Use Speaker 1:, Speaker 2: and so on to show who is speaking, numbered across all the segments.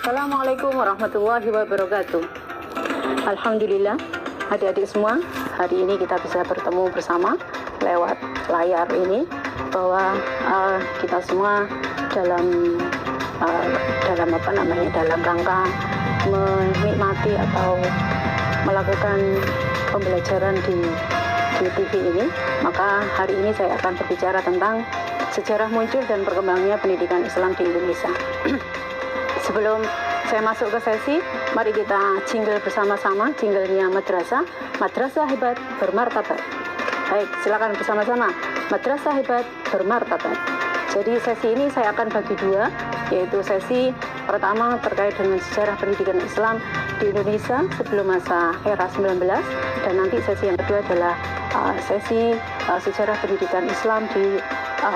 Speaker 1: Assalamualaikum warahmatullahi wabarakatuh. Alhamdulillah, adik-adik semua, hari ini kita bisa bertemu bersama lewat layar ini, bahwa kita semua dalam dalam rangka menikmati atau melakukan pembelajaran di TV ini. Maka hari ini saya akan berbicara tentang sejarah muncul dan berkembangnya pendidikan Islam di Indonesia. Sebelum saya masuk ke sesi, mari kita jingle bersama-sama, jinglenya Madrasah Hebat Bermartabat. Baik, silakan bersama-sama, Madrasah Hebat Bermartabat. Jadi sesi ini saya akan bagi dua, yaitu sesi pertama terkait dengan sejarah pendidikan Islam di Indonesia sebelum masa era 19, dan nanti sesi yang kedua adalah sesi sejarah pendidikan Islam di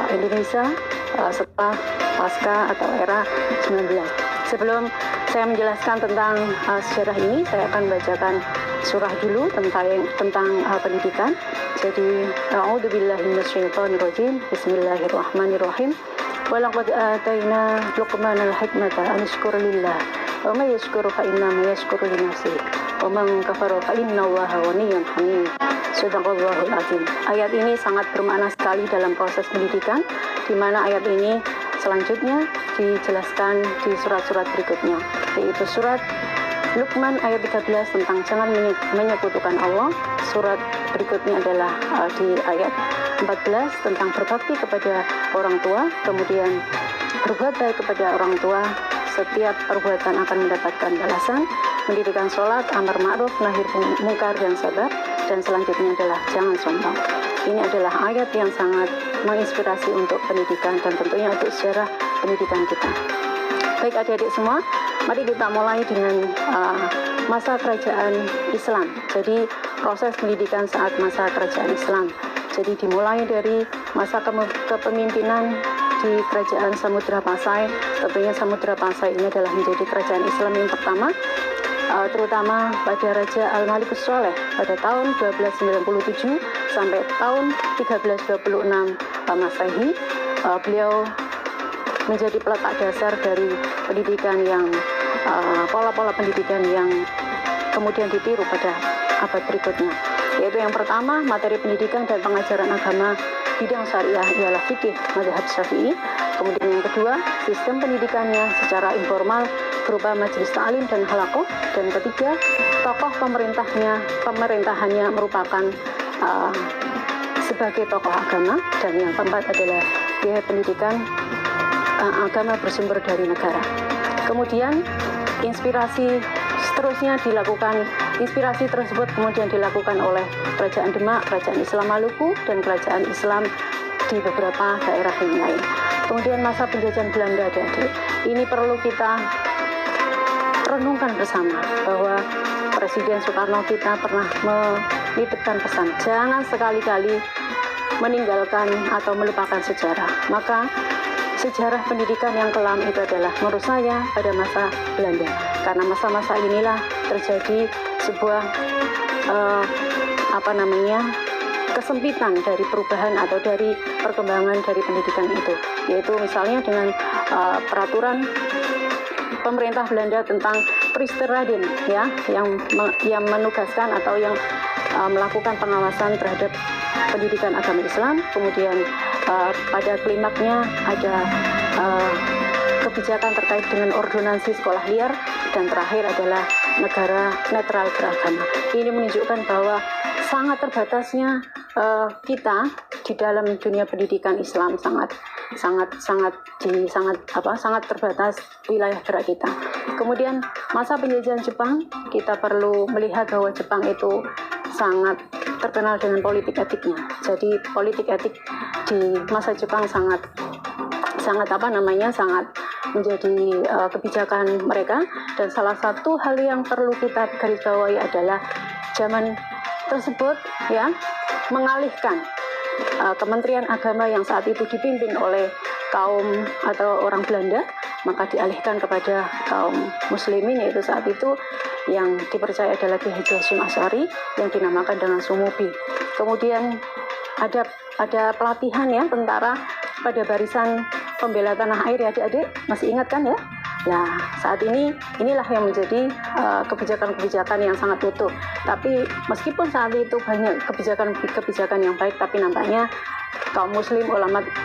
Speaker 1: Indonesia setelah pasca atau era 19. Sebelum saya menjelaskan tentang sejarah ini, saya akan membacakan surah dulu tentang pendidikan. Jadi, a'udzubillahi minasyaitonirrajim. Bismillahirrahmanirrahim. Wa laqad atayna Luqmanal hikmata an yashkur lillah. Wa may yashkur fa innama yashkuru li nafsihi. Wa man kafara fa innallaha ghaniyyun hamid. Shadaqallahul azim. Ayat ini sangat bermakna sekali dalam proses pendidikan, di mana ayat ini selanjutnya dijelaskan di surat-surat berikutnya, yaitu surat Luqman ayat 13 tentang jangan menyekutukan Allah. Surat berikutnya adalah di ayat 14 tentang berbakti kepada orang tua, kemudian berbuat baik kepada orang tua, setiap perbuatan akan mendapatkan balasan, mendirikan sholat, amar ma'ruf, nahi mungkar, dan sabar, dan selanjutnya adalah jangan sombong. Ini adalah ayat yang sangat menginspirasi untuk pendidikan dan tentunya untuk sejarah pendidikan kita. Baik adik-adik semua, mari kita mulai dengan masa kerajaan Islam. Jadi proses pendidikan saat masa kerajaan Islam. Jadi dimulai dari masa kepemimpinan di kerajaan Samudra Pasai. Tentunya Samudra Pasai ini adalah menjadi kerajaan Islam yang pertama, terutama pada Raja Al-Malikus Sholeh pada tahun 1297 sampai tahun 1326 Masehi. Beliau menjadi peletak dasar dari pendidikan yang pola-pola pendidikan yang kemudian ditiru pada abad berikutnya, yaitu yang pertama, materi pendidikan dan pengajaran agama bidang syariah ialah fikih mazhab Syafi'i. Kemudian yang kedua, sistem pendidikannya secara informal berupa majelis ta'lim dan halaqah. Dan ketiga, tokoh pemerintahannya merupakan sebagai tokoh agama. Dan yang keempat adalah biaya pendidikan agama bersumber dari negara. Kemudian inspirasi tersebut kemudian dilakukan oleh Kerajaan Demak, Kerajaan Islam Maluku, dan Kerajaan Islam di beberapa daerah yang lain. Kemudian masa penjajahan Belanda, adik-adik, ini perlu kita renungkan bersama bahwa Presiden Soekarno kita pernah menitipkan pesan, jangan sekali-kali meninggalkan atau melupakan sejarah. Maka sejarah pendidikan yang kelam itu adalah menurut saya pada masa Belanda, karena masa-masa inilah terjadi sebuah kesempitan dari perubahan atau dari perkembangan dari pendidikan itu, yaitu misalnya dengan peraturan pemerintah Belanda tentang Priesterradin, ya, yang menugaskan atau yang melakukan pengawasan terhadap pendidikan agama Islam. Kemudian pada klimaknya ada kebijakan terkait dengan ordonansi sekolah liar, dan terakhir adalah negara netral beragama. Ini menunjukkan bahwa sangat terbatasnya kita di dalam dunia pendidikan Islam, sangat terbatas wilayah gerak kita. Kemudian masa penjajahan Jepang, kita perlu melihat bahwa Jepang itu sangat terkenal dengan politik etiknya. Jadi politik etik di masa Jepang sangat menjadi kebijakan mereka. Dan salah satu hal yang perlu kita garisbawahi adalah zaman tersebut, ya, mengalihkan Kementerian Agama yang saat itu dipimpin oleh kaum atau orang Belanda, maka dialihkan kepada kaum muslimin, yaitu saat itu yang dipercaya adalah Ki Haji Hasyim Asy'ari yang dinamakan dengan Sumubi. Kemudian ada pelatihan, ya, tentara pada barisan pembela tanah air, ya adik-adik, masih ingat kan, ya? Nah, saat ini inilah yang menjadi kebijakan-kebijakan yang sangat utuh. Tapi meskipun saat itu banyak kebijakan yang baik, tapi nampaknya kaum muslim,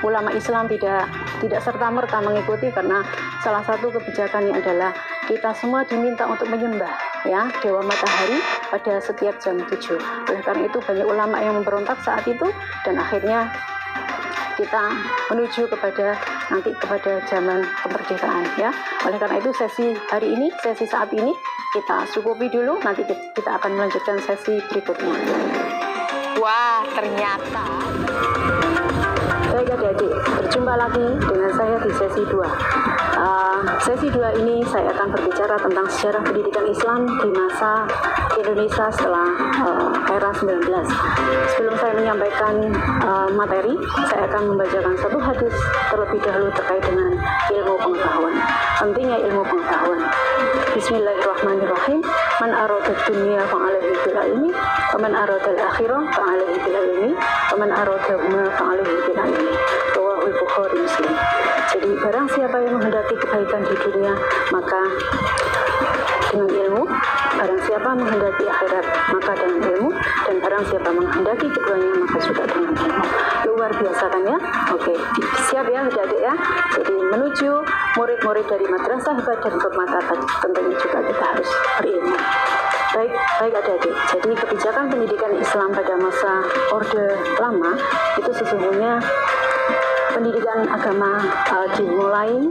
Speaker 1: ulama Islam tidak serta-merta mengikuti, karena salah satu kebijakannya adalah kita semua diminta untuk menyembah ya dewa matahari pada setiap jam 7. Oleh karena itu banyak ulama yang memberontak saat itu, dan akhirnya kita menuju kepada zaman kemerdekaan ya. Oleh karena itu sesi saat ini kita cukupi dulu, nanti kita akan melanjutkan sesi berikutnya.
Speaker 2: Wah, ternyata.
Speaker 1: Baik adik-adik, berjumpa lagi dengan saya di sesi 2. Sesi 2 ini saya akan berbicara tentang sejarah pendidikan Islam di masa Indonesia setelah era 19. Sebelum saya menyampaikan materi, saya akan membacakan satu hadis terlebih dahulu terkait dengan ilmu pengetahuan. Pentingnya ilmu pengetahuan. Bismillahirrahmanirrahim. Man aradad dunya fa'alaihi bil ilmi, wa man aradal akhirah fa'alaihi bil ilmi, wa man aradahuma fa'alaihi bil ilmi. Rawahul Bukhari Muslim. Jadi barang siapa yang menghendaki kebaikan di dunia, maka dengan ilmu. Barang siapa menghendaki akhirat, maka dengan ilmu. Dan barang siapa menghendaki keduanya, maka juga dengan ilmu. Luar biasa kan ya? Oke, siap ya adik-adik ya? Jadi menuju murid-murid dari Madrasah Hebat dan Bermartabat, tentunya juga kita harus berilmu. Baik adik-adik. Jadi kebijakan pendidikan Islam pada masa Orde Lama itu sesungguhnya pendidikan agama dimulai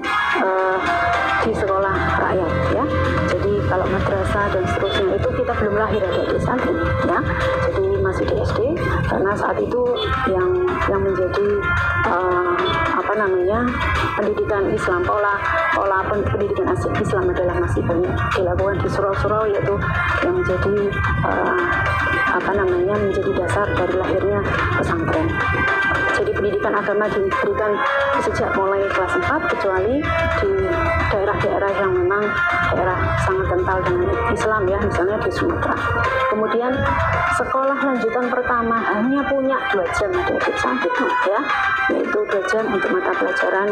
Speaker 1: di sekolah rakyat ya. Jadi kalau madrasah dan seterusnya itu kita belum lahir adik-adik saat ini ya. Jadi masih di SD, karena saat itu yang menjadi pendidikan Islam, pola pendidikan Islam adalah masih banyak dilakukan di surau-surau, yaitu yang menjadi menjadi dasar dari lahirnya pesantren. Jadi pendidikan agama diberikan sejak mulai kelas 4, kecuali di daerah-daerah yang memang daerah sangat kental dengan Islam ya, misalnya di Sumatera. Kemudian sekolah lanjutan pertama hanya punya 2 jam adik-adik saat itu ya, yaitu 2 jam untuk mata pelajaran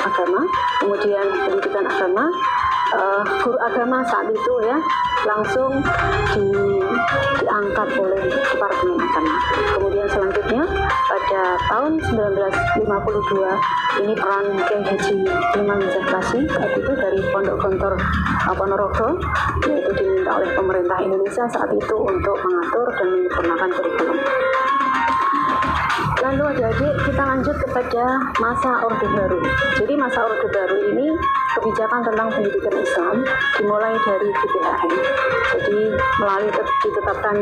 Speaker 1: agama. Kemudian pendidikan agama, guru agama saat itu ya langsung diangkat oleh Departemen Agama. Kemudian selanjutnya pada tahun 1952 ini peran Kiai Haji Imam Zahrasi saat itu dari Pondok Gontor Ponorogo, yaitu diminta oleh pemerintah Indonesia saat itu untuk mengatur dan menyempurnakan kurikulum. Lalu adik-adik, kita lanjut kepada masa Orde Baru. Jadi masa Orde Baru ini kebijakan tentang pendidikan Islam dimulai dari GBHN. Jadi melalui ditetapkan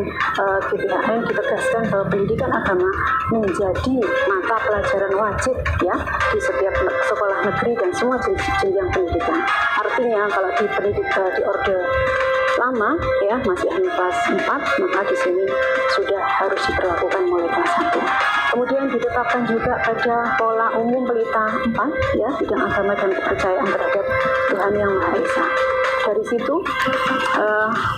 Speaker 1: GBHN ditegaskan bahwa pendidikan agama menjadi mata pelajaran wajib ya di setiap sekolah negeri dan semua jenjang pendidikan. Artinya kalau di Orde Lama ya masih hanya kelas 4, maka di sini sudah harus diberlakukan mulai kelas 1. Kemudian ditetapkan juga pada pola umum pelita 4 ya, bidang agama dan kepercayaan terhadap Tuhan Yang Maha Esa. Dari situ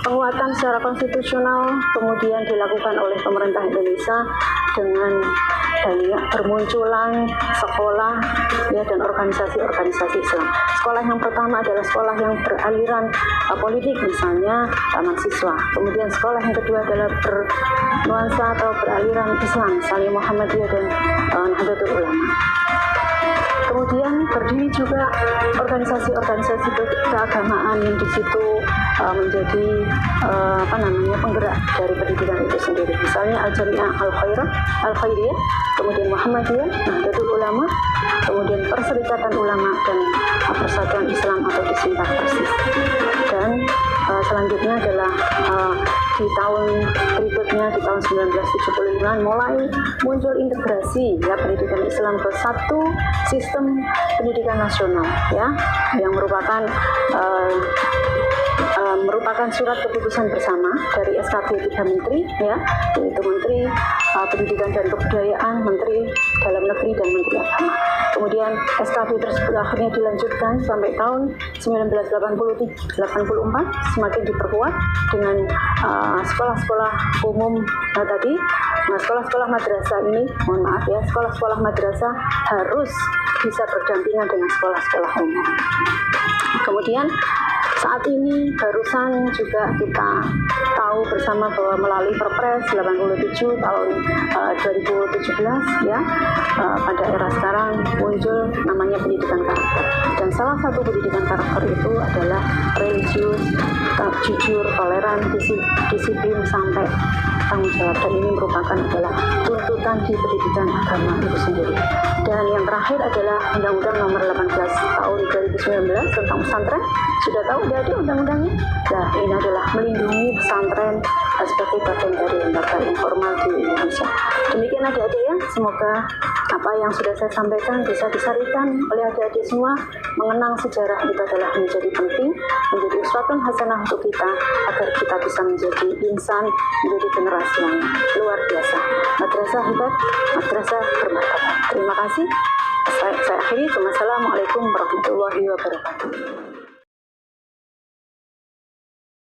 Speaker 1: penguatan secara konstitusional kemudian dilakukan oleh pemerintah Indonesia dengan banyak bermunculan sekolah ya dan organisasi-organisasi Islam. Sekolah yang pertama adalah sekolah yang beraliran politik, misalnya Taman Siswa. Kemudian sekolah yang kedua adalah bernuansa atau beraliran Islam, misalnya Muhammadiyah dan Nahdlatul Ulama. Kemudian berdiri juga organisasi-organisasi keagamaan yang di situ menjadi penggerak dari pendidikan itu sendiri. Misalnya Al-Jami'ah Al-Khairiyah, kemudian Muhammadiyah, Nahdlatul Ulama, kemudian Perserikatan Ulama dan Persatuan Islam atau disingkat Persis. Dan selanjutnya adalah di tahun berikutnya, di tahun 1975 mulai muncul integrasi ya pendidikan Islam ke satu sistem pendidikan nasional ya, yang merupakan surat keputusan bersama dari SKD 3 Menteri ya, yaitu Menteri Pendidikan dan Kebudayaan, Menteri Dalam Negeri dan Menteri Agama. Kemudian SKD tersebut akhirnya dilanjutkan sampai tahun 1984 semakin diperkuat dengan sekolah-sekolah umum tadi. Nah, sekolah-sekolah madrasah ini, mohon maaf ya, sekolah-sekolah madrasah harus bisa berdampingan dengan sekolah-sekolah umum. Kemudian saat ini barusan juga kita tahu bersama bahwa melalui Perpres 87 tahun 2017 ya, pada era sekarang muncul namanya pendidikan karakter. Dan salah satu pendidikan karakter itu adalah religius, jujur, toleran, disiplin sampai tanggung jawab, dan ini merupakan adalah tuntutan di pendidikan agama itu sendiri. Dan yang terakhir adalah Undang-Undang Nomor 18 tahun 2019 tentang pesantren. Sudah tahu udah ada undang-undangnya? Nah, ini adalah melindungi pesantren sebagai bagian dari lembaga informal di Indonesia. Demikian adik-adik ya, semoga apa yang sudah saya sampaikan bisa disarikan oleh adik-adik semua. Mengenang sejarah itu adalah menjadi penting, menjadi uswatun hasanah untuk kita, agar kita bisa menjadi insan, menjadi generasi yang luar biasa. Madrasah hebat, madrasah bermartabat. Terima kasih. Saya akhiri. Wassalamualaikum warahmatullahi wabarakatuh.